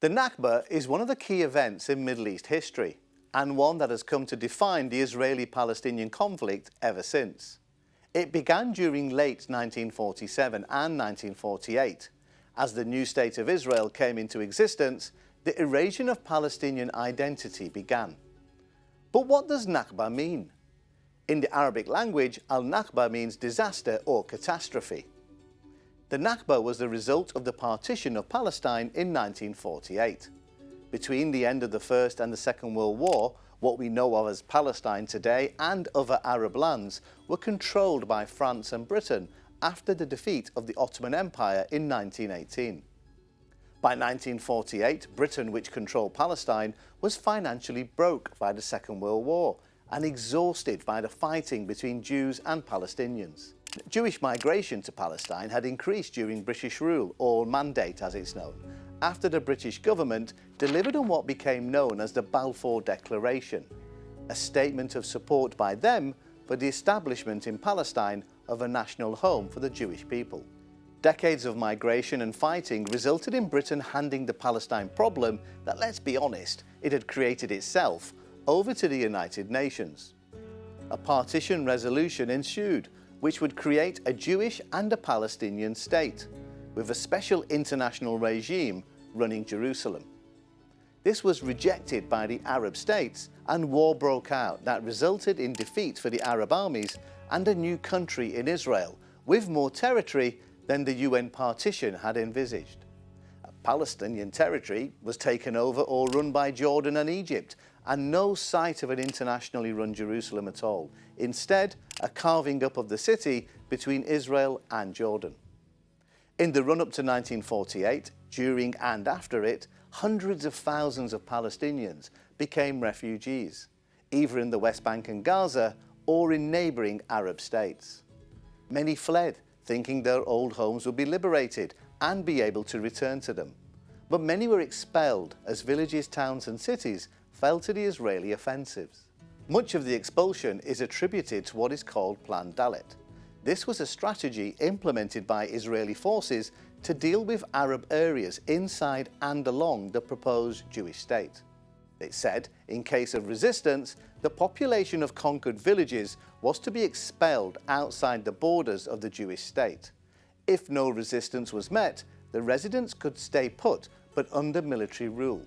The Nakba is one of the key events in Middle East history, and one that has come to define the Israeli-Palestinian conflict ever since. It began during late 1947 and 1948. As the new state of Israel came into existence, the erasure of Palestinian identity began. But what does Nakba mean? In the Arabic language, al-Nakba means disaster or catastrophe. The Nakba was the result of the partition of Palestine in 1948. Between the end of the First and the Second World War, what we know of as Palestine today and other Arab lands were controlled by France and Britain after the defeat of the Ottoman Empire in 1918. By 1948, Britain, which controlled Palestine, was financially broke by the Second World War and exhausted by the fighting between Jews and Palestinians. Jewish migration to Palestine had increased during British rule, or Mandate as it's known, after the British government delivered on what became known as the Balfour Declaration, a statement of support by them for the establishment in Palestine of a national home for the Jewish people. Decades of migration and fighting resulted in Britain handing the Palestine problem that, let's be honest, it had created itself, over to the United Nations. A partition resolution ensued, which would create a Jewish and a Palestinian state, with a special international regime running Jerusalem. This was rejected by the Arab states, and war broke out that resulted in defeat for the Arab armies and a new country in Israel, with more territory than the UN partition had envisaged. Palestinian territory was taken over or run by Jordan and Egypt, and no sight of an internationally run Jerusalem at all. Instead, a carving up of the city between Israel and Jordan. In the run-up to 1948, during and after it, hundreds of thousands of Palestinians became refugees, either in the West Bank and Gaza or in neighbouring Arab states. Many fled, thinking their old homes would be liberated and be able to return to them. But many were expelled as villages, towns and cities fell to the Israeli offensives. Much of the expulsion is attributed to what is called Plan Dalet. This was a strategy implemented by Israeli forces to deal with Arab areas inside and along the proposed Jewish state. It said, in case of resistance, the population of conquered villages was to be expelled outside the borders of the Jewish state. If no resistance was met, the residents could stay put, but under military rule.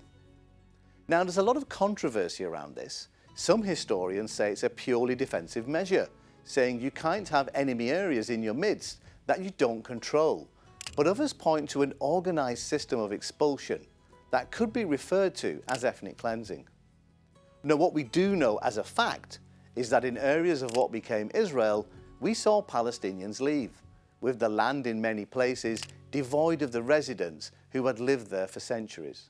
Now, there's a lot of controversy around this. Some historians say it's a purely defensive measure, saying you can't have enemy areas in your midst that you don't control. But others point to an organised system of expulsion that could be referred to as ethnic cleansing. Now, what we do know as a fact is that in areas of what became Israel, we saw Palestinians leave, with the land in many places devoid of the residents who had lived there for centuries.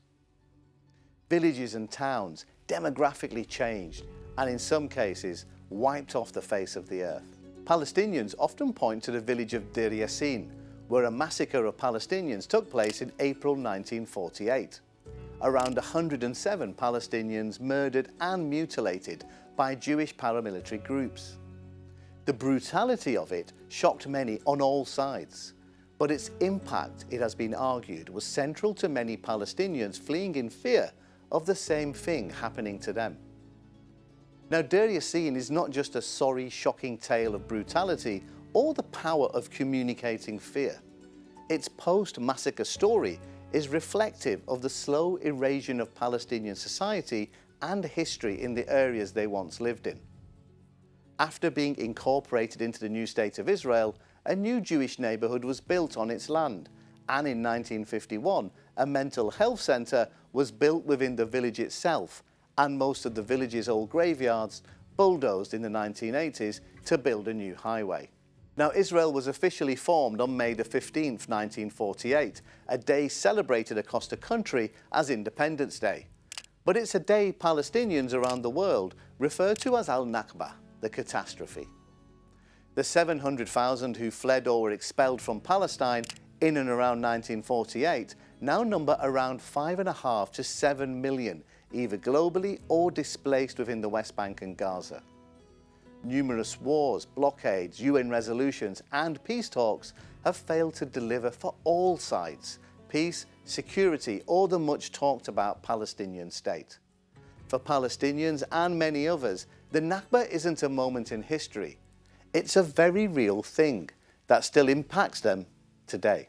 Villages and towns demographically changed and in some cases wiped off the face of the earth. Palestinians often point to the village of Deir Yassin, where a massacre of Palestinians took place in April 1948. Around 107 Palestinians murdered and mutilated by Jewish paramilitary groups. The brutality of it shocked many on all sides, but its impact, it has been argued, was central to many Palestinians fleeing in fear of the same thing happening to them. Now, Deir Yassin is not just a sorry, shocking tale of brutality or the power of communicating fear. Its post-massacre story is reflective of the slow erosion of Palestinian society and history in the areas they once lived in. After being incorporated into the new state of Israel, a new Jewish neighbourhood was built on its land, and in 1951, a mental health centre was built within the village itself, and most of the village's old graveyards bulldozed in the 1980s to build a new highway. Now, Israel was officially formed on May the 15th, 1948, a day celebrated across the country as Independence Day. But it's a day Palestinians around the world refer to as an-Nakba, the catastrophe. The 700,000 who fled or were expelled from Palestine in and around 1948 now number around 5.5 to 7 million, either globally or displaced within the West Bank and Gaza. Numerous wars, blockades, UN resolutions and peace talks have failed to deliver for all sides peace, security, or the much talked about Palestinian state. For Palestinians and many others, the Nakba isn't a moment in history. It's a very real thing that still impacts them today.